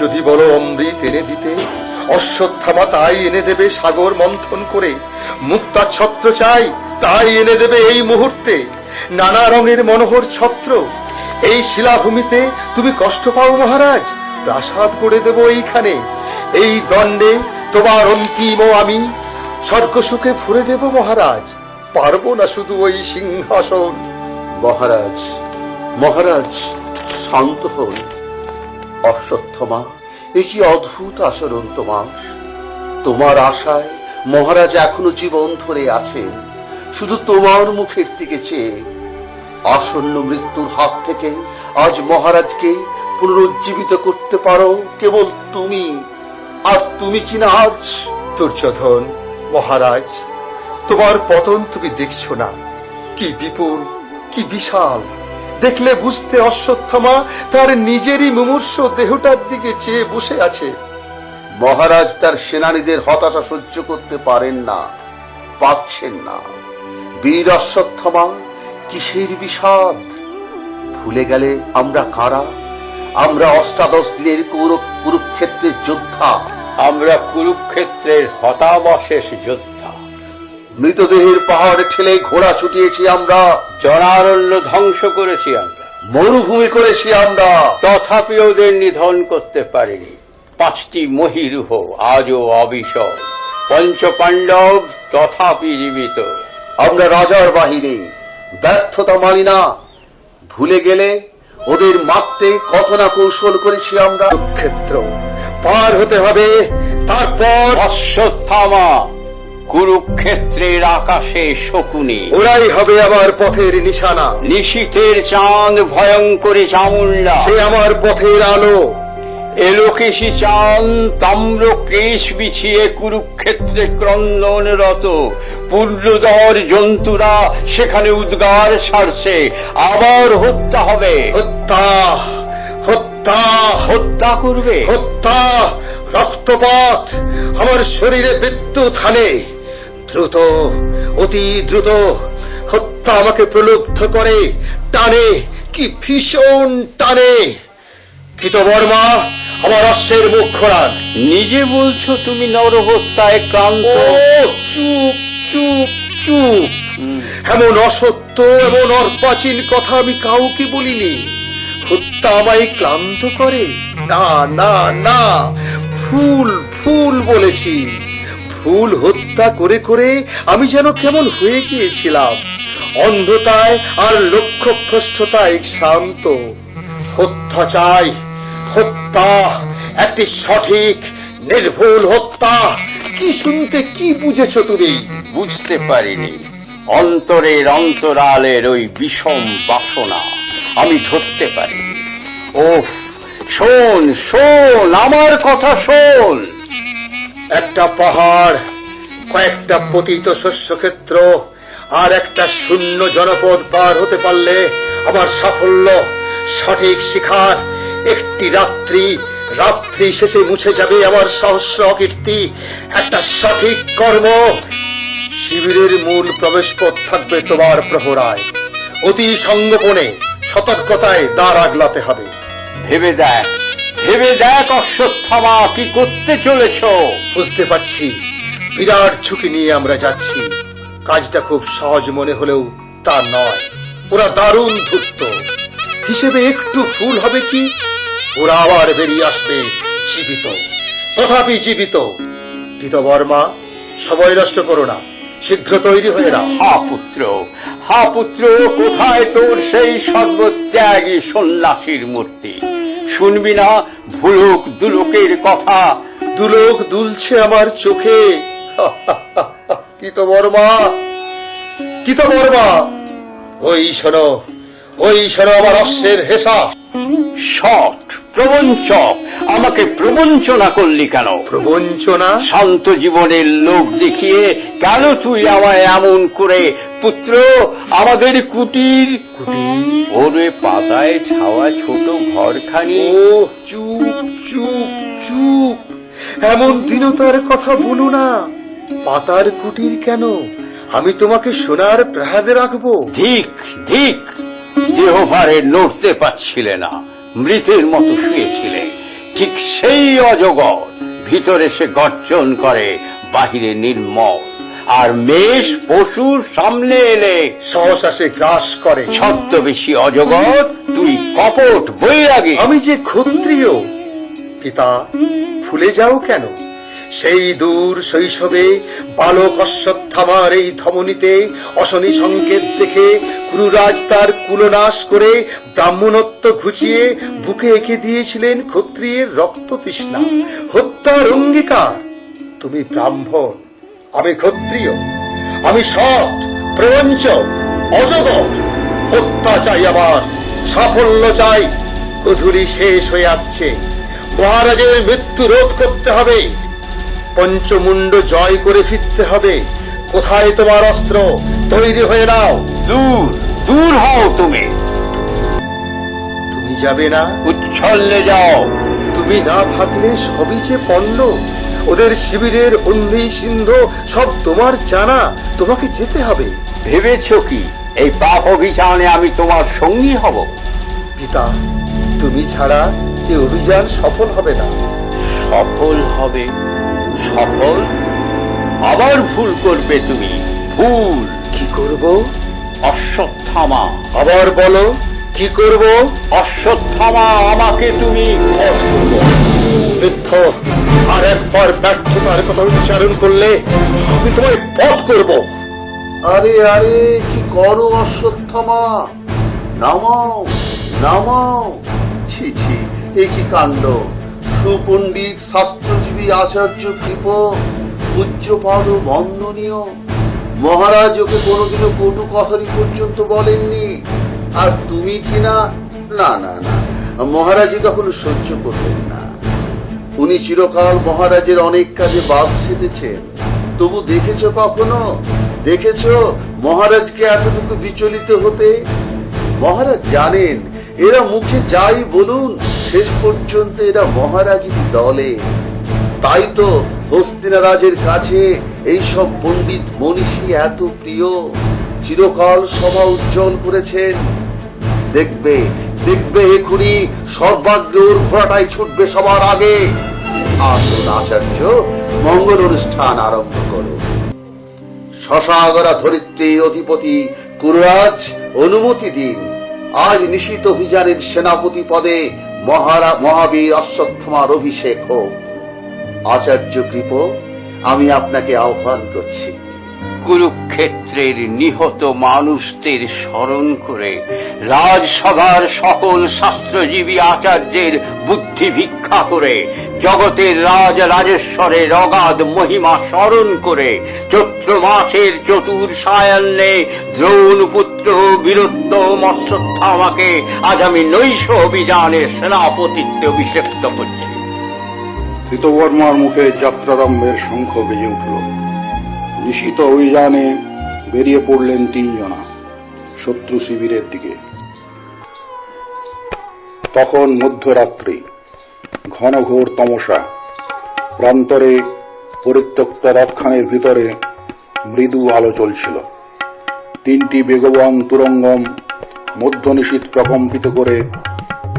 যদি বলো অমৃত এনে দিতে, অশ্বত্থামা তাই এনে দেবে সাগর মন্থন করে। মুক্তা ছত্র চাই, তাই এনে দেবে এই মুহূর্তে। নানা রঙের মনোহর ছত্র। এই শিলাভূমিতে তুমি কষ্ট পাও মহারাজ, প্রাসাদ করে দেব এইখানে। এই দণ্ডে তোমার অন্তিম আমি স্বর্গ সুখে ভরে দেব মহারাজ। পারবো না শুধু ওই সিংহাসন। মহারাজ, মহারাজ শান্ত হন। অশ্বত্থমা, এ কি অদ্ভুত আচরণ তোমার। তোমার আশায় মহারাজ এখনো জীবন ধরে আছেন, শুধু তোমার মুখের দিকে চেয়ে। আসন্ন মৃত্যুর হাত থেকে আজ মহারাজকে পুনরুজ্জীবিত করতে পারো কেবল তুমি। আর তুমি কিনা আজ। দুর্যোধন মহারাজ, তোমার পতন তুমি দেখছো না? কি বিপুল, কি বিশাল। দেখলে বুঝতে অশ্বত্থামা তার নিজেরই মুমূর্ষ দেহটার দিকে চেয়ে বসে আছে। মহারাজ তার সেনানীদের হতাশা সহ্য করতে পারেন না, পাচ্ছেন না। বীর অশ্বত্থামা, কিসের বিষাদ? ভুলে গেলে আমরা কারা? আমরা অষ্টাদশ দিনের কুরুক্ষেত্রের যোদ্ধা। আমরা কুরুক্ষেত্রের হতাবশেষ যোদ্ধা। মৃতদেহের পাহাড়ে ঠেলে ঘোড়া ছুটিয়েছি আমরা, জনারণ্য ধ্বংস করেছি আমরা, মরুভূমি করেছি আমরা, তথাপি ওদের নিধন করতে পারিনি। 5টি মহীরুহ আজও অবিচল, পঞ্চপাণ্ডব তথাপি জীবিত। আমরা রাজার বাহিনী, ব্যর্থতা মানি না। ভুলে গেলে ওদের মারতে কত না কৌশল করেছি আমরা। কুরুক্ষেত্র পার হতে হবে, তারপর অশ্বত্থামা, কুরুক্ষেত্রের আকাশে শকুনি। ওরাই হবে আমার পথের নিশানা। নিশীথের চাঁদ ভয়ঙ্করী চামুণ্ডা, সে আমার পথের আলো। এলোকেশী চাঁদ তাম্র কেশ বিছিয়ে কুরুক্ষেত্রে ক্রন্দনরত। পূর্ণদর জন্তুরা সেখানে উদ্গার ছাড়ছে। আবার হত্যা হবে। হত্যা, হত্যা, হত্যা করবে। হত্যা, রক্তপাত। আমার শরীরে বিদ্যুৎ হানে। দ্রুত, অতি দ্রুত হত্যা আমাকে প্রলুব্ধ করে, টানে, কি ভীষণ টানে। কৃতবর্মা, আমার অশ্বের মুখ খোরাক। নিজে বলছো তুমি নরহত্যায় ক্লান্ত। ও চুপ, চুপ, চুপ। এমন অসত্য, এমন অর্বাচীন কথা আমি কাউকে বলিনি। হত্যা আমায় ক্লান্ত করে? না, না, না, ভুল, ভুল বলেছি। ভুল হত্যা করে করে আমি যেন কেমন হয়ে গিয়েছিলাম, অন্ধতায় আর লক্ষ্যভ্রষ্টতায় শান্ত। হত্যা চাই, হত্যা, একটি সঠিক নির্ভুল হত্যা। কি শুনতে, কি বুঝেছো তুমি? বুঝতে পারিনি অন্তরের অন্তরালের ওই বিষম বাসনা আমি ধরতে পারিনি। ওহ, শোন, শোন, আমার কথা শোন। একটা পাহাড়, কয়েকটা পতিত শস্যক্ষেত্র আর একটা শূন্য জনপদ পার হতে পারলে আমার সাফল্য। সঠিক শিখার একটি রাত্রি, রাত্রি শেষে মুছে যাবে আমার সহস্র অকীর্তি। একটা সঠিক কর্ম। শিবিরের মূল প্রবেশ পথ থাকবে তোমার প্রহরায়। অতি সংগোপনে, সতর্কতায় দ্বার আগলাতে হবে। ভেবে দেখ, ভেবে দেখ অশ্বত্থামা, কি করতে চলেছ। বুঝতে পারছি, বিরাট ঝুঁকি নিয়ে আমরা যাচ্ছি। কাজটা খুব সহজ মনে হলেও তা নয়। ওরা দারুণ ধূর্ত। হিসেবে একটু ভুল হবে কি, ওরা আবার বেরিয়ে আসবে জীবিত, তথাপি জীবিত। কৃতবর্মা, সময় নষ্ট করো না, শীঘ্র তৈরি হয়ে নাও। হা পুত্র, হা পুত্র, কোথায় তোর সেই সর্বত্যাগী সন্ন্যাসীর মূর্তি? শুনবি না ভুলুক দুলুকের কথা? দুলোক দুলছে আমার চোখে। কৃতবর্মা, কৃতবর্মা, ওই শোনো, ওই শোনো আমার অশ্বের হেসা। শট, প্রবঞ্চক, আমাকে প্রবঞ্চনা করলি কেন? প্রবঞ্চনা? শান্ত জীবনের লোক দেখিয়ে কেন তুই আমায় এমন করে? পুত্র, আমাদের কুটির, ওরে পাতায় ছাওয়া ছোট ঘরখানি। ও চুপ, চুপ, চুপ। এমন দীনতার কথা বলো না। পাতার কুটির কেন? আমি তোমাকে সোনার প্রাসাদে রাখবো। ধিক, ধিক। দেহভারে নড়তে পারছিলে না, মৃতের মতো শুয়েছিলে। ঠিক সেই অজগর, ভিতরে সে গর্জন করে, বাহিরে নির্মল। আর মেষ পশুর সামনে এলে সহসা সে গ্রাস করে। ছদ্মবেশী অজগর, তুই কপট বৈরাগী। আমি যে ক্ষত্রিয় পিতা, ভুলে যাও কেন সেই দূর শৈশবে বালক অশ্বত্থামার এই ধমনীতে অশনি সংকেত দেখে কুরুরাজ তার কুলনাশ করে ব্রাহ্মণত্ব ঘুচিয়ে বুকে এঁকে দিয়েছিলেন ক্ষত্রিয়ের রক্ত তৃষ্ণা, হত্যার অঙ্গীকার। তুমি ব্রাহ্মণ, আমি ক্ষত্রিয়, আমি সৎ, প্রবঞ্চক, অজগর। হত্যা চাই আমার, সাফল্য চাই। গধূলি শেষ হয়ে আসছে, মহারাজের মৃত্যু রোধ করতে হবে, পঞ্চমুণ্ড জয় করে ফিরতে হবে। কোথায় তোমার অস্ত্র? তৈরি হয়ে নাও। দূর দূর হও তুমি। তুমি যাবে না? উচ্ছলে যাও। তুমি না থাকলে সবই যে পণ্য। ওদের শিবিরের অন্ধি সিন্ধু সব তোমার জানা, তোমাকে যেতে হবে। ভেবেছ কি এই পাপ অভিযানে আমি তোমার সঙ্গী হব? পিতা, তুমি ছাড়া এই অভিযান সফল হবে না। সফল হবে? সফল? আবার ভুল করবে তুমি। ভুল। কি করব? অশ্বত্থামা। আবার বলো, কি করব? অশ্বত্থামা, আমাকে তুমি বধ করব। বৃদ্ধ, আর একবার ব্যর্থতার কথা উচ্চারণ করলে আমি তোমায় বধ করব। আরে আরে, কি করো অশ্বত্থামা? নামাও নামাও। ছি ছি, এ কি কাণ্ড! সুপণ্ডিত শাস্ত্রজীবী আচার্য কৃপ, পূজ্যপাদ বন্দনীয় মহারাজ ওকে কোনোদিনও কটু কথারই পর্যন্ত বলেননি। আর তুমি কিনা? না না না, মহারাজ কখনো সহ্য করবেন না। উনি চিরকাল মহারাজের অনেক কাজে বাদ সেধেছেন, তবু দেখেছ কখনো? দেখেছ মহারাজকে এতটুকু বিচলিত হতে? মহারাজ জানেন এরা মুখে যাই বলুন, শেষ পর্যন্ত এরা মহারাজেরই দলে। তাই তো হস্তিনারাজের কাছে এইসব পণ্ডিত মনীষী এত প্রিয়, চিরকাল সভা উজ্জ্বল করেছেন। দেখবে দেখবে, এখুনি সর্বাগ্রের ঘোড়াটাই ছুটবে সবার আগে। আসুন আচার্য, মঙ্গল অনুষ্ঠান আরম্ভ করুন। শশাগরা ধরিত্রীর অধিপতি কুররাজ, অনুমতি দিন। আজ নিশীত অভিযানের সেনাপতি পদে মহাবীর অশ্বত্থামার অভিষেক হোক। আচার্য কৃপ, আমি আপনাকে আহ্বান করছি। কুরুক্ষেত্রের নিহত মানুষদের স্মরণ করে রাজসভার সকল শাস্ত্রজীবী আচার্যের বুদ্ধি ভিক্ষা করে, জগতের রাজ রাজেশ্বরের অগাধ মহিমা স্মরণ করে, চৈত্র মাসের চতুর সায়ান্নে দ্রৌণপুত্র বীরোত্তম অশ্বত্থামাকে আজ আমি নৈশ অভিযানের সেনাপতিত্বে অভিষিক্ত করছি। কৃতবর্মার মুখে যাত্রারম্ভের শঙ্খ বেজে উঠল। নিশীত অভিযানে বেরিয়ে পড়লেন 3 জনা শত্রু শিবিরের দিকে। তখন মধ্যরাত্রি, ঘনঘোর তমসা। প্রান্তরে পরিত্যক্ত রথখানের ভিতরে মৃদু আলো চলছিল। 3টি বেগবান তুরঙ্গম মধ্যনিশীথ প্রকম্পিত করে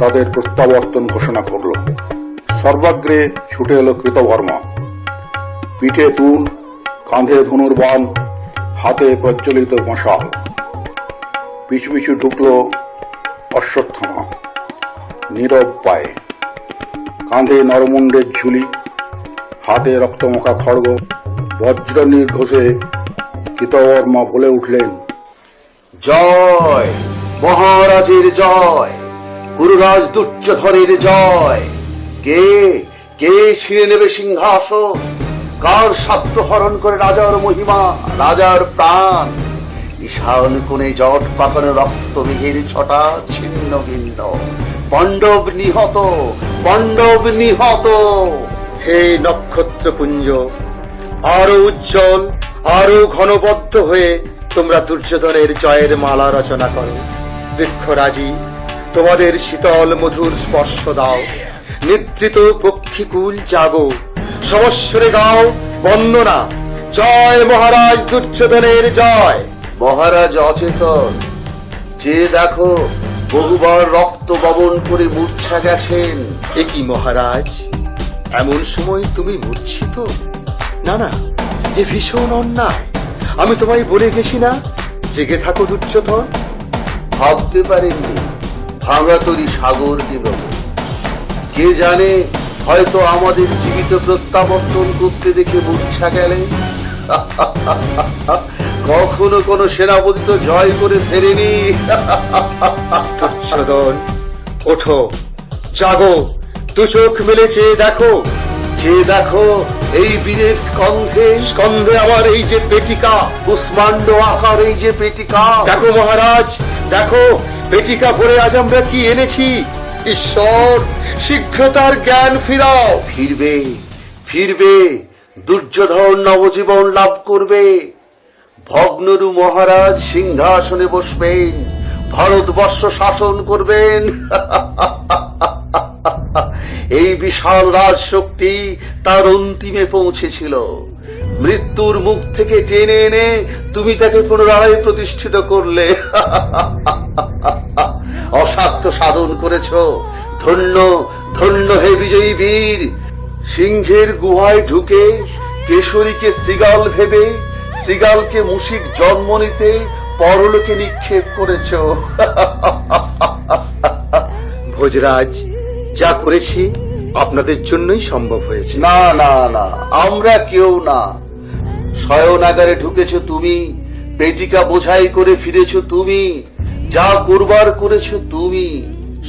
তাদের প্রত্যাবর্তন ঘোষণা করল। সর্বাগ্রে ছুটে এলো কৃতবর্মা। পিঠে তুল, কাঁধে ধনুর্বাণ, হাতে প্রজ্বলিত মশাল। পিছু পিছু ঢুকল অশ্বত্থামা নীরব পায়ে, কাঁধে নরমুণ্ডের ঝুলি, হাতে রক্তমুখা খড়গ। বজ্র নির্ঘোষে কৃতবর্মা বলে উঠলেন, জয় মহারাজের জয়, গুরুরাজ দুর্যোধনের জয়। কে কে ছিঁড়ে নেবে সিংহাসন? কার সাধ্য হরণ করে রাজার মহিমা, রাজার প্রাণ? ঈশান কোণে জট পাকানো রক্ত মেঘের ছটা ছিন্ন ভিন্ন। পাণ্ডব নিহত, পাণ্ডব নিহত। হে নক্ষত্রপুঞ্জ, আরো উজ্জ্বল, আরো ঘনবদ্ধ হয়ে তোমরা দুর্যোধনের জয়ের মালা রচনা করো। বৃক্ষরাজি, তোমাদের শীতল মধুর স্পর্শ দাও। নিদ্রিত পক্ষীকুল জাগো, সমস্বরে গাও বন্দনা। জয় মহারাজ দুর্যোধনের জয়। মহারাজ অচেতন, যে দেখো বহুবার রক্ত বমন করে মূর্ছা গেছেন। এ কি মহারাজ, এমন সময় তুমি মূর্ছিত? না না, এ ভীষণ অন্যায়। আমি তোমায় বলে গেছি না, জেগে থাকো দুর্যোধন। ভাবতে পারেননি ভাঙা তরি সাগর নিগম। কে জানে, হয়তো আমাদের জীবিত প্রত্যাবর্তন করতে দেখে মূর্ছা গেলেন। কখনো কোনো সেনাপতি তো জয় করে ফেরেনি। দুর্যোধন, ওঠো, জাগো, দু চোখ মেলে চেয়ে দেখো। যে দেখো, এই বীরের স্কন্ধে স্কন্ধে আমার এই যে পেটিকা, কুষ্মাণ্ড আকার এই যে পেটিকা। দেখো মহারাজ, দেখো পেটিকা ভরে আজ আমরা কি এনেছি। ঈশ্বর, শীঘ্র তার জ্ঞান ফিরাও। ফিরবে, ফিরবে, দুর্যোধন নবজীবন লাভ করবে। ভগ্নরু মহারাজ সিংহাসনে বসবেন, ভারতবর্ষ শাসন করবেন। এই বিশাল রাজশক্তি তার অন্তিমে পৌঁছেছিল। মৃত্যুর মুখ থেকে টেনে এনে তুমি তাকে পুনরায় প্রতিষ্ঠিত করলে। অসাধ্য সাধন করেছ। ধন্য, ধন্য হে বিজয়ী বীর। সিংহের গুহায় ঢুকে কেশরীকে শৃগাল ভেবে শৃগালকে মুশিক জন্ম নিতে পরলোকে নিক্ষেপ করেছ। ভোজরাজ, যা করেছি আপনাদের জন্যই সম্ভব হয়েছে। না না না, আমরা কেউ না। শয়নাগারে ঢুকেছ তুমি, পেটিকা বোঝাই করে ফিরেছ তুমি, যা করবার করেছ তুমি,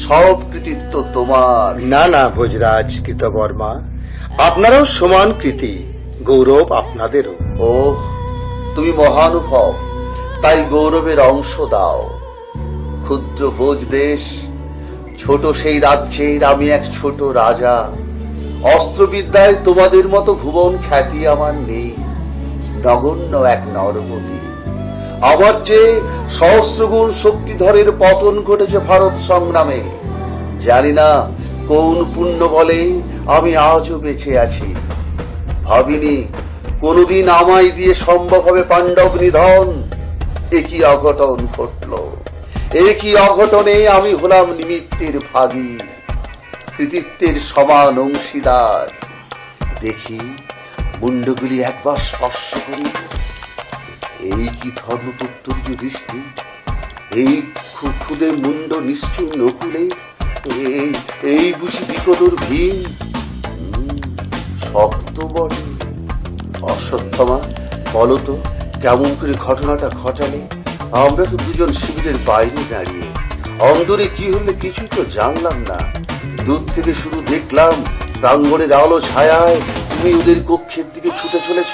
সব কৃতিত্ব তোমার। না না ভোজরাজ কৃতবর্মা, আপনারাও সমান কৃতি, গৌরব আপনাদেরও। ও, তুমি মহানুভব, তাই গৌরবের অংশ দাও। ক্ষুদ্র ভোজ দেশ, ছোট সেই রাজ্যের আমি এক ছোট রাজা। অস্ত্রবিদ্যায় তোমাদের মতো ভুবন খ্যাতি আমার নেই, নগণ্য এক নরপতি। আমার চেয়ে সহস্রগুণ শক্তিধরের পতন ঘটেছে ভারত সংগ্রামে। জানি না কোন পুণ্য বলে আমি আজও বেঁচে আছি। ভাবিনি কোনদিন আমায় দিয়ে সম্ভব হবে পাণ্ডব নিধন। একই অঘটন ঘটল, একই অঘটনে আমি হলাম নিমিত্তের ভাগী, কৃতিত্বের সমান অংশীদার। দেখি মুন্ডগুলি একবার স্পর্শ করি। এই কি ধর্মপুত্র দৃষ্টি, এই খুদে মুন্ড নিশ্চয় নকুলে, এই বুঝি বিকটর ভীম। শক্ত বটে। অশ্বত্থামা, বলো তো কেমন করে ঘটনাটা ঘটালে? আমরা তো দুজন শিবিরের বাইরে দাঁড়িয়ে, অন্দরে কি হলে কিছুই তো জানলাম না। দূর থেকে শুধু দেখলাম প্রাঙ্গণের আলো ছায়ায় তুমি ওদের কক্ষের দিকে ছুটে চলেছ।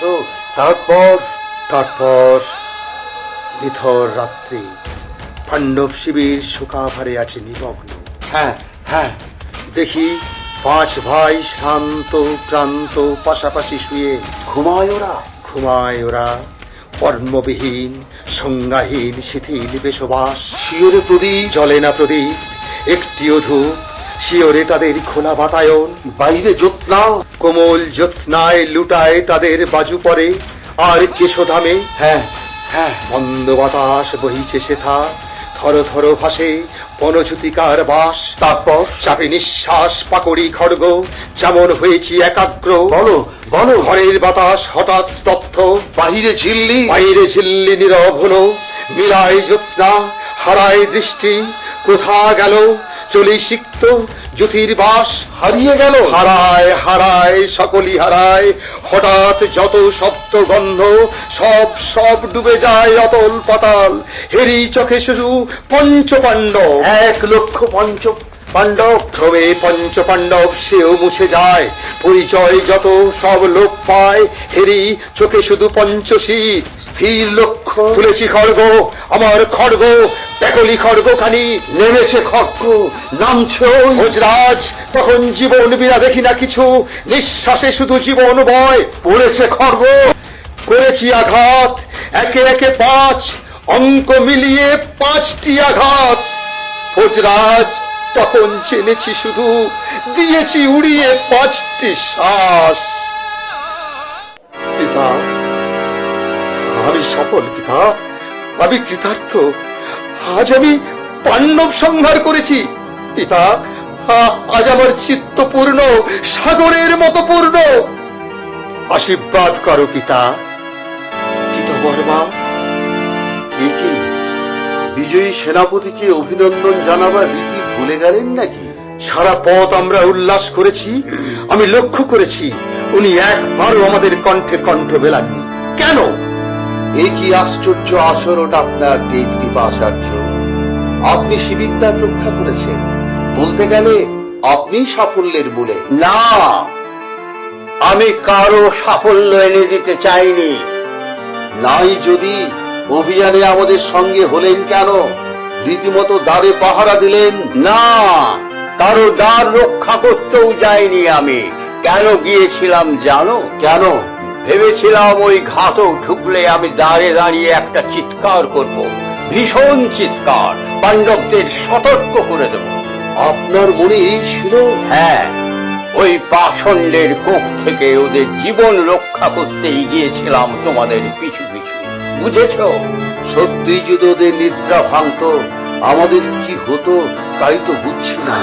তারপর নিথর রাত্রি, পাণ্ডব শিবির শোকাভারে আছে নিমগ্ন। হ্যাঁ হ্যাঁ, দেখি 5 ভাই শান্ত ক্লান্ত পাশাপাশি শুয়ে ঘুমায় ওরা। ঘুমায় ওরা, কর্মবিহীন সংজ্ঞাহীন শিথিল বেশবাস। শিওরে প্রদীপ, জ্বলে না প্রদীপ, একটিও ধূপ। শিওরে তাদের খোলা বাতায়ন, বাইরে জ্যোৎস্না, কোমল জ্যোৎস্নায় লুটায় তাদের বাজু পরে। আর কেশধামে হ্যাঁ হ্যাঁ, মন্দ বাতাস বহিছে সেথা, থর থর ভাসে বনজ্যোতিকার বাস। তারপর চাপে নিঃশ্বাস পাকড়ি খড়গ, যেমন হয়েছি একাগ্র। বলো বলো, ঘরের বাতাস হঠাৎ স্তব্ধ, বাহিরে ঝিল্লি, বাইরে ঝিল্লি নীরব হলো। মিলায় জ্যোৎস্না, হারায় দৃষ্টি, কোথা গেল চলি সিক্ত জ্যোতির বাস। হারিয়ে গেল, হারায় হারায় সকলই হারায়। হঠাৎ যত শব্দ গন্ধ সব সব ডুবে যায় অতল পাতাল। হেরি চোখে শুধু পঞ্চপাণ্ডব, 1,00,000 পঞ্চ পাণ্ডব। ক্রমে পঞ্চপাণ্ডব সেও মুছে যায়। পরিচয় যত সব লোক পায়, হেরি চোখে শুধু পঞ্চশীল। স্থির লক্ষ্য, তুলেছি খড়গ, আমার খড়গ, বেকলি খড়গ খানি। নেমেছে খড়গ, নামছে ভোজরাজ, তখন জীবন বিনা দেখি না কিছু, নিঃশ্বাসে শুধু জীবন বয়। পড়েছে খড়গ, করেছি আঘাত, একে একে 5, অঙ্ক মিলিয়ে 5টি আঘাত। ভোজরাজ, তখন জেনেছি শুধু, দিয়েছি উড়িয়ে 5টি শ্বাস। পিতা, আমি সফল পিতা, আমি কৃতার্থ। আজ আমি পাণ্ডব সংহার করেছি। পিতা, আজ আমার চিত্ত পূর্ণ, সাগরের মতো পূর্ণ। আশীর্বাদ করো পিতা। কৃতবর্মা, এ কি বিজয়ী সেনাপতিকে অভিনন্দন জানাবার রীতি ভুলে গেলেন নাকি? সারা পথ আমরা উল্লাস করেছি, আমি লক্ষ্য করেছি উনি একবারও আমাদের কণ্ঠে কণ্ঠ মেলাননি। কেন? এ কি আশ্চর্য আচরণ আপনার দেবকৃপাচার্য! আপনি শিবিরটা রক্ষা করেছেন, বলতে গেলে আপনি সাফল্যের মূলে। না, আমি কারো সাফল্য এনে দিতে চাইনি। নাই যদি অভিযানে আমাদের সঙ্গে হলেন কেন? রীতিমতো দ্বারে পাহারা দিলেন। না, কারো দ্বার রক্ষা করতেও যাইনি আমি। কেন গিয়েছিলাম জানো? কেন? ভেবেছিলাম ওই ঘাতক ঢুকলে আমি দাঁড়ে দাঁড়িয়ে একটা চিৎকার করব, ভীষণ চিৎকার, পাণ্ডবদের সতর্ক করে দেব। আপনার মনে এই ছিল? হ্যাঁ, ওই পাষণ্ডের কোপ থেকে ওদের জীবন রক্ষা করতেই গিয়েছিলাম তোমাদের পিছু পিছু, বুঝেছ? সত্যি যদি ওদের নিদ্রা ভাঙত, আমাদের কি হতো তাই তো বুঝছি না।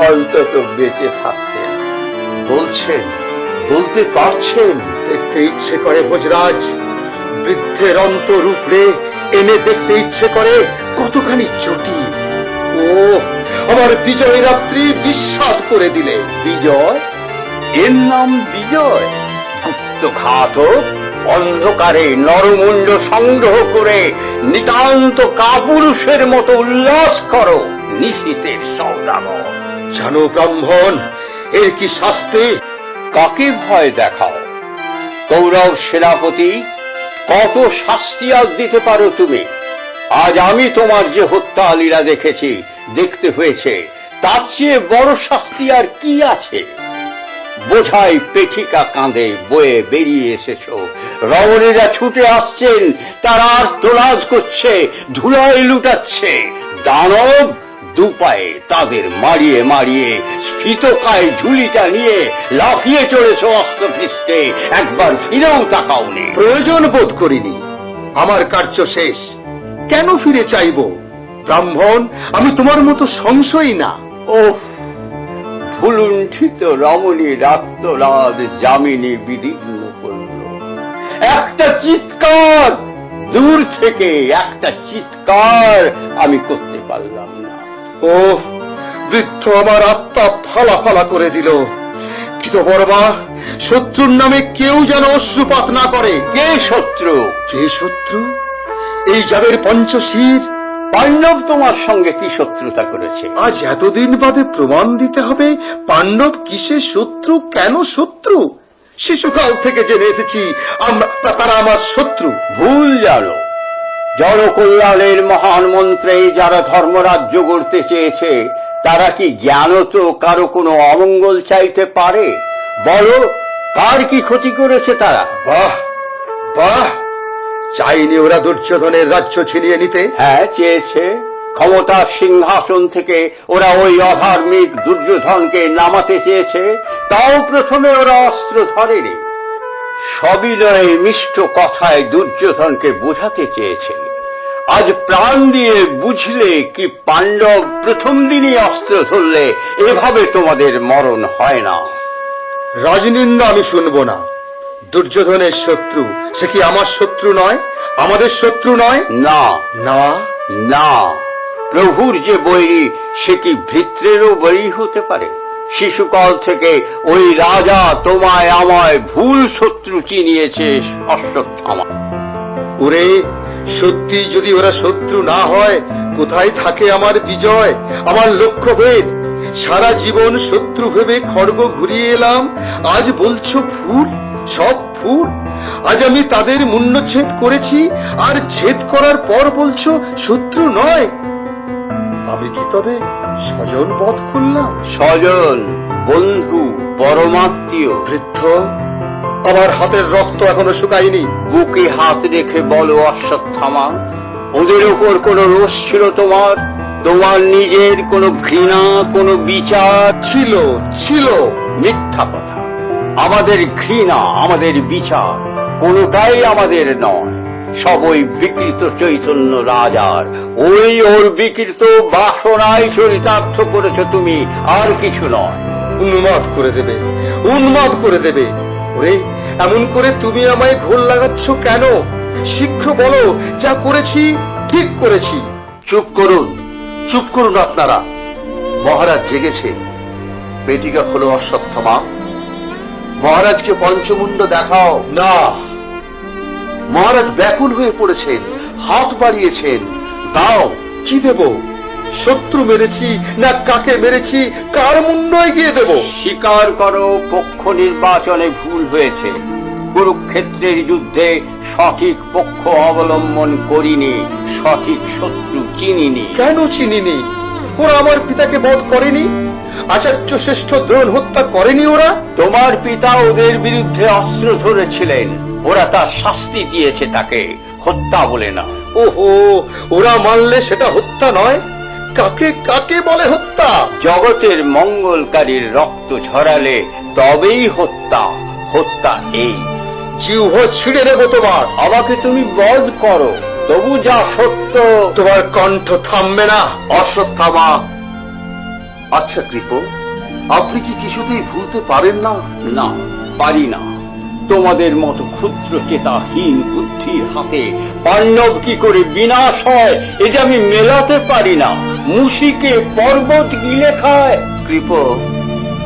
অন্তত বেঁচে থাকতেন। বলছেন, বলতে পারছেন? দেখতে ইচ্ছে করে ভোজরাজ, বৃদ্ধের অন্তর উপড়ে এনে দেখতে ইচ্ছে করে কতখানি জটিল। ও আমার বিজয় রাত্রি বিস্বাদ করে দিলে। বিজয়? এর নাম বিজয়? গুপ্ত ঘাতক, অন্ধকারে নরমুণ্ড সংগ্রহ করে নিতান্ত কাপুরুষের মতো উল্লাস করো, নিশীথের সওদাগর। জানো ব্রাহ্মণ, এর কি শাস্তি? কাকে ভয় দেখাও? কৌরব সেনাপতি, কত শাস্তি আজ দিতে পারো তুমি? আজ আমি তোমার যে হত্যা লীলা দেখেছি, দেখতে হয়েছে, তার চেয়ে বড় শাস্তি আর কি আছে? বোঝাই পেঠিকা কাঁধে বয়ে বেরিয়ে এসেছ, রমণীরা ছুটে আসছেন, তারা আর্তনাদ করছে, ধুলায় লুটাচ্ছে। দানব দুপায়ে তাদের মারিয়ে মারিয়ে স্ফীতকায় ঝুলিটা নিয়ে লাফিয়ে চলেছ অস্ত্রপৃষ্ঠে, একবার ফিরেও তাকাওনি। প্রয়োজন বোধ করিনি, আমার কার্য শেষ। কেন ফিরে চাইব? ব্রাহ্মণ, আমি তোমার মতো সংশয়ী না। ও ভুলুণ্ঠিত রমণীর আর্তনাদ যামিনী বিদীর্ণ করল। একটা চিৎকার, দূর থেকে একটা চিৎকার আমি করতে পারলাম না। ও বৃদ্ধ আমার আত্মা ফালা ফালা করে দিল। কৃতবর্মা, শত্রুর নামে কেউ যেন অশ্রুপাত না করে। কে শত্রু? কে শত্রু? এই যাদের পঞ্চশীর। পাণ্ডব তোমার সঙ্গে কি শত্রুতা করেছে? আজ এতদিন বাদে প্রমাণ দিতে হবে পাণ্ডব কিসের শত্রু, কেন শত্রু। শিশুকাল থেকে জেনে এসেছি তারা আমার শত্রু। ভুল জানো। জনকল্যাণের মহান মন্ত্রে যারা ধর্মরাজ্য গড়তে চেয়েছে, তারা কি জ্ঞানত কারো কোনো অমঙ্গল চাইতে পারে? বলো, কার কি ক্ষতি করেছে তারা? বাহ বাহ, চাইনি ওরা দুর্যোধনের রাজ্য ছিনিয়ে নিতে? হ্যাঁ, চেয়েছে। ক্ষমতার সিংহাসন থেকে ওরা ওই অধার্মিক দুর্যোধনকে নামাতে চেয়েছে, তাও প্রথমে ওরা অস্ত্র ধরেনি। সবিনয়ে মিষ্ট কথায় দুর্যোধনকে বোঝাতে চেয়েছে। আজ প্রাণ দিয়ে বুঝলে কি পাণ্ডব প্রথম দিনই অস্ত্র ধরলে এভাবে তোমাদের মরণ হয় না। রাজনিন্দা আমি শুনব না। দুর্যোধনের শত্রু, সে কি আমার শত্রু নয়? আমাদের শত্রু নয়? না না না, প্রভুর যে বৈরী, সে কি ভৃত্রেরও বৈরী হতে পারে? শিশুকাল থেকে ওই রাজা তোমায় আমায় ভুল শত্রু চিনিয়েছে অশ্বত্থামা। ওরে, সত্যি যদি ওরা শত্রু না হয়, কোথায় থাকে আমার বিজয়, আমার লক্ষ্যভেদ? সারা জীবন শত্রু ভেবে খড়গ ঘুরিয়ে এলাম, আজ বলছো ফুল, সব ফুল। আজ আমি তাদের মুন্ডচ্ছেদ করেছি, আর ছেদ করার পর বলছো শত্রু নয়। আমি কি তবে স্বজন বধ করলাম? স্বজন, বন্ধু, পরমাত্মীয়। বৃদ্ধ, আমার হাতের রক্ত এখনো শুকায়নি। বুকে হাত রেখে বলো অশ্বত্থামা, ওদের ওপর কোনো রোষ ছিল তোমার? তোমার নিজের কোনো ঘৃণা, কোনো বিচার ছিল? ছিল। মিথ্যা কথা। আমাদের ঘৃণা, আমাদের বিচার কোনোটাই আমাদের নয়। সব ওই বিকৃত চৈতন্য রাজার। ওই ওর বিকৃত বাসনায় চরিতার্থ করেছ তুমি, আর কিছু নয়। উন্মাদ করে দেবে, উন্মাদ করে দেবে। ওরে, এমন করে তুমি আমায় ঘোল লাগাচ্ছ কেন? শীঘ্র বলো, যা করেছি ঠিক করেছি। চুপ করুন, চুপ করুন আপনারা। মহারাজ জেগেছে। পেটিকা খোলো অশ্বত্থামা, মহারাজকে পঞ্চমুণ্ড দেখাও। না, মহারাজ ব্যাকুল হয়ে পড়েছেন, হাত বাড়িয়েছেন, দাও। কি দেব? শত্রু মেরেছি না কাকে মেরেছি, কার মুন্ড এগিয়ে দেব? স্বীকার করো, পক্ষ নির্বাচনে ভুল হয়েছে। কুরুক্ষেত্রের যুদ্ধে সঠিক পক্ষ অবলম্বন করিনি, সঠিক শত্রু চিনিনি। কেন চিনিনি? ওরা আমার পিতাকে বধ করেনি? আচার্য শ্রেষ্ঠ দ্রোণ হত্যা করেনি ওরা? তোমার পিতা ওদের বিরুদ্ধে অস্ত্র ধরেছিলেন, ওরা তার শাস্তি দিয়েছে, তাকে হত্যা বলে না। ওহো, ওরা মারলে সেটা হত্যা নয়? কাকে কাকে বলে হত্যা? জগতের মঙ্গলকারীর রক্ত ঝরালে তবেই হত্যা। হত্যা এই। জিহ্ব ছিঁড়ে নেব তোমার। আমাকে তুমি বধ করো, তবু যা সত্য। তোমার কণ্ঠ থামবে না। অশ্বত্থামা। আচ্ছা কৃপ, আপনি কি কিছুতেই ভুলতে পারেন না? না, পারি না। তোমাদের মতো ক্ষুদ্র চেতাহীন বুদ্ধির হাতে পাণ্ডব কি করে বিনাশ হয়, এটা আমি মেলাতে পারি না। মুশিকে পর্বত গিলে খায়। কৃপ,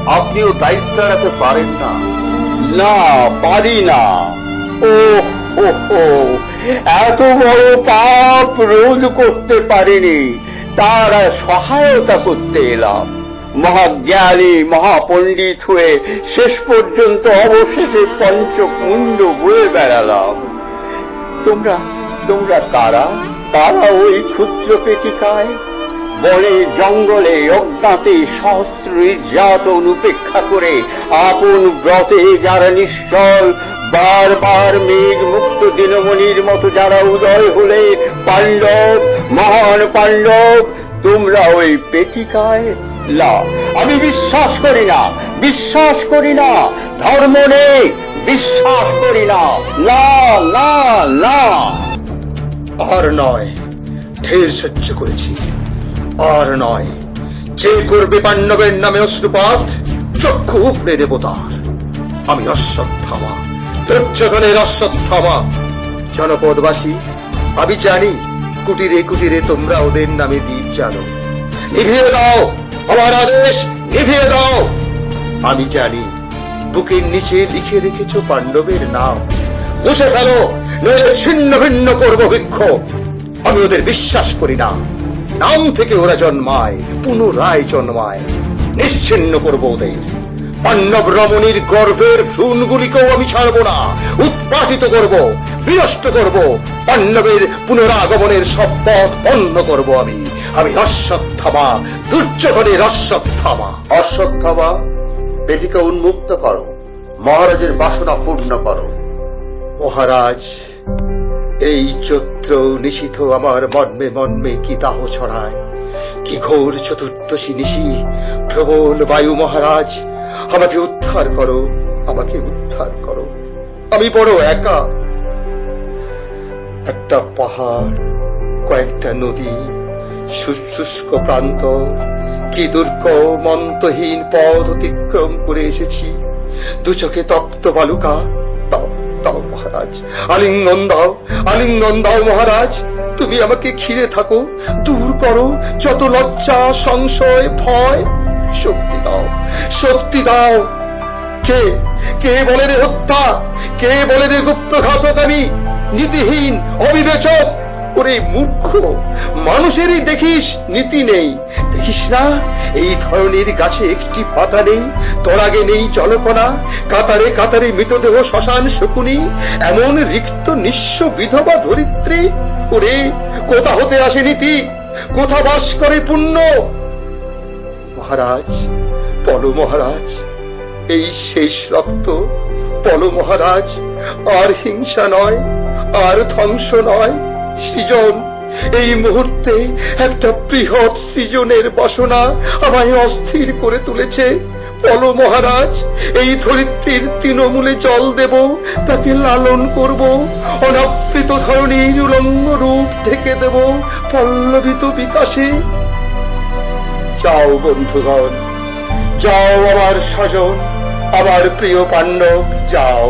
আপনিও দায়িত্ব এড়াতে পারেন না। না, পারি না। ও হো হো, এত বড় পাপ রোধ করতে পারিনি, তার সহায়তা করতে এলাম। মহাজ্ঞানী মহাপণ্ডিত হয়ে শেষ পর্যন্ত অবশেষে পঞ্চমুণ্ড বয়ে বেড়ালাম। তোমরা কারা? কারা ওই ক্ষুদ্র পেটিকায়? বনে জঙ্গলে অজ্ঞাতে সহস্র নির্যাতন উপেক্ষা করে আপন ব্রতে যারা নিশ্চল, বারবার মেঘ মুক্ত দিনমণির মতো যারা উদয় হলে পাণ্ডব, মহান পাণ্ডব, তোমরা ওই পেটিকায়? না, আমি বিশ্বাস করি না, বিশ্বাস করি না। ধর্ম নেই, বিশ্বাস করি না। না না না। আর নয়, ঢের সহ্য করেছি। আর নয়, যে করবে পাণ্ডবের নামে অশ্রুপাত, চক্ষু উপড়ে দেব তার। আমি অশ্বত্থামা, দুর্যোধনের অশ্বত্থামা। জনপদবাসী, আমি জানি কুটিরে কুটিরে তোমরা ওদের নামে দ্বীপ জানো। নিভিয়ে দাও আমার আদেশ, নিভিয়ে দাও। আমি জানি বুকের নিচে লিখে রেখেছ পাণ্ডবের নাম। মুছে ফেলো, নইলে ছিন্ন ভিন্ন করব বৃক্ষ। আমি ওদের বিশ্বাস করি না। নাম থেকে ওরা জন্মায়, পুনরায় জন্মায়। নিশ্চিন্ন করব ওদের। পাণ্ডব রমণীর গর্ভের ভ্রূণগুলিকেও আমি ছাড়ব না, উৎপাটিত করব, বিনষ্ট করব। পাণ্ডবের পুনরাগমনের সব পথ বন্ধ করব আমি। আমি অশ্বত্থামা, দুর্যোধনের অশ্বত্থামা। অশ্বত্থামা, পেটিকা উন্মুক্ত করো, মহারাজের বাসনা পূর্ণ করো। মহারাজ, এই চৈত্র নিশীথ আমার মর্মে মর্মে কি দাহ ছড়ায়। কি ঘোর চতুর্দশী নিশি, প্রবল বায়ু। মহারাজ, আমাকে উদ্ধার করো, আমাকে উদ্ধার করো। আমি বড় একা। একটা পাহাড়, কয়েকটা নদী, শুষ্ক প্রান্ত, কি দুর্গম অন্তহীন পথ অতিক্রম করে এসেছি। দু চোখে তপ্ত বালুকা। দাও দাও মহারাজ, আলিঙ্গন দাও, আলিঙ্গন দাও মহারাজ। তুমি আমাকে ঘিরে থাকো, দূর করো যত লজ্জা, সংশয়, ভয়। শক্তি দাও, শক্তি দাও। কে কে বলে রে হত্যা? কে বলে রে গুপ্ত ঘাতক? আমি নীতিহীন, অবিবেচক। ওরে মূর্খ, মানুষেরই দেখিস নীতি নেই। দেখিস না, এই ধরনের গাছে একটি পাতা নেই, তরাগে নেই জলকণা, কাতারে কাতারে মৃতদেহ শ্মশান শকুনি, এমন রিক্ত নিঃস্ব বিধবা ধরিত্রী। ওরে, কোথা হতে আসে নীতি? কোথা বাস করে পুণ্য? মহারাজ, বলো মহারাজ, এই শেষ রক্ত, বলো মহারাজ। আর হিংসা নয়, আর ধ্বংস নয়, সৃজন। এই মুহূর্তে একটা বৃহৎ সৃজনের বাসনা আমায় অস্থির করে তুলেছে। বলো মহারাজ, এই ধরিত্রীর তৃণমূলে জল দেব, তাকে লালন করব, অনাবৃত ধরণীর উলঙ্গ রূপ ঢেকে দেব পল্লবিত বিকাশে। যাও বন্ধুগণ, যাও আমার স্বজন, আমার প্রিয় পাণ্ডব, যাও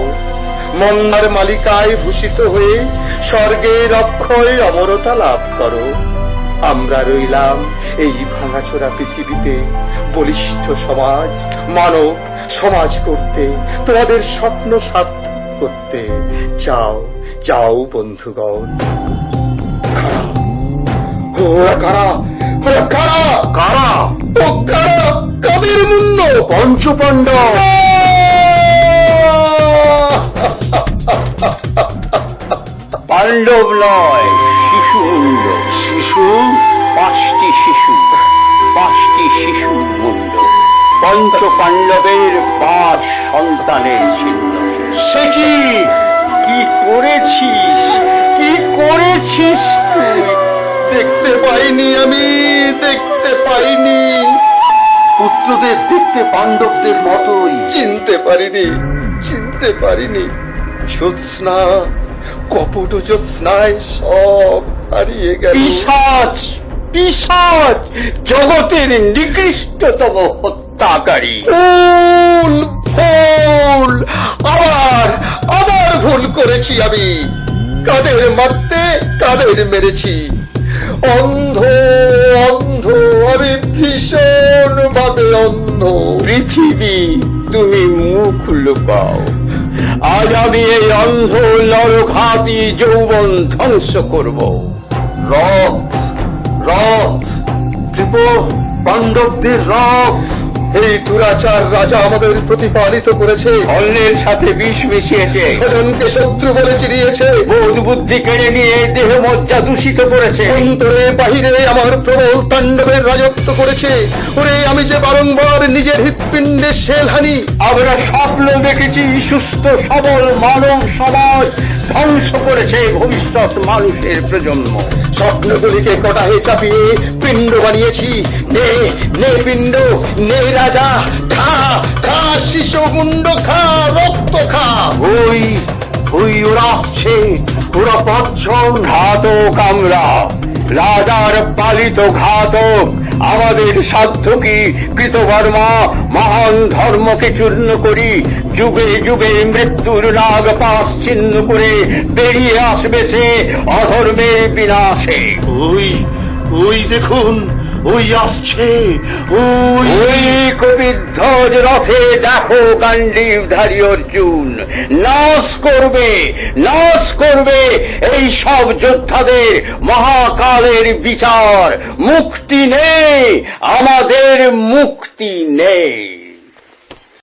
মন্দার মালিকায় ভূষিত হয়ে স্বর্গের অক্ষয় অমরতা লাভ করো। আমরা রইলাম এই ভাঙাচোরা পৃথিবীতে বলিষ্ঠ সমাজ, মানব সমাজ করতে, তোমাদের স্বপ্ন সার্থক করতে। যাও যাও বন্ধুগণ। ওরা কারা? ওরা কারা? কারা? ও কারা? কাদের মুন্ড? পঞ্চপাণ্ডব। পাণ্ডব নয়, শিশু মুন্ড। শিশু? 5টি শিশু, 5টি শিশু মুন্ড, পঞ্চ পাণ্ডবের 5 সন্তানের চিহ্ন। সে কি? কি করেছিস, কি করেছিস তুই? দেখতে পাইনি আমি, দেখতে পাইনি, পুত্রদের দেখতে পাণ্ডবদের মতোই। চিনতে পারিনি, চিনতে পারিনি। জ্যোৎস্না, কপট জ্যোৎস্নায় সব হারিয়ে গেল। পিশাচ, পিশাচ, জগতের নিকৃষ্টতম হত্যাকারী। ভুল, ভুল, আবার আবার ভুল করেছি আমি। কাদের মারতে, কাদের মেরেছি। অন্ধ, অন্ধ, আমি ভীষণ ভাবে অন্ধ। পৃথিবী, তুমি মুখ লুকাও। আজ আমি এই অন্ধ নরঘাতী যৌবন ধ্বংস করব। রথ, রথ, কৃপ পাণ্ডবদের রথ। এই দুরাচার রাজা আমাদের প্রতিপালিত করেছে, অন্যের সাথে বিষ মিশিয়েছে, স্বজনকে শত্রু বলে চিনিয়েছে, বোধ বুদ্ধি কেড়ে নিয়ে দেহ মজ্জা দূষিত করেছে। অন্তরে বাহিরে আমার প্রবল তাণ্ডবের রাজত্ব করেছে। ওরে আমি যে বারংবার নিজের হৃৎপিণ্ডে শেল হানি। আমরা স্বপ্ন দেখেছি সুস্থ সবল মানব সমাজ ধ্বংস করেছে ভবিষ্যৎ মানুষের প্রজন্ম। স্বপ্নগুলিকে কটাহে চাপিয়ে পিণ্ড বানিয়েছি। নে নে পিণ্ড, নে রাজা, খা খা শিশু মুন্ড, খা রক্ত খা। ওই ওই ওরা আসছে, ওরা 5 জন। ঘাতক আমরা, রাজার পালিত ঘাতক। আমাদের সাধ্য কি কৃতকর্মা মহান ধর্মকে চূর্ণ করি। যুগে যুগে মৃত্যুর নাগ পাশ ছিন্ন করে বেরিয়ে আসবে সে অধর্মের বিনাশে। ওই ওই দেখুন, ওই আসছে, ওই ওই কপিধ্বজ রথে দেখো গান্ডীবধারী অর্জুন। নাশ করবে, নাশ করবে এই সব যোদ্ধাদের মহাকালের বিচার। মুক্তি নেই, আমাদের মুক্তি নেই।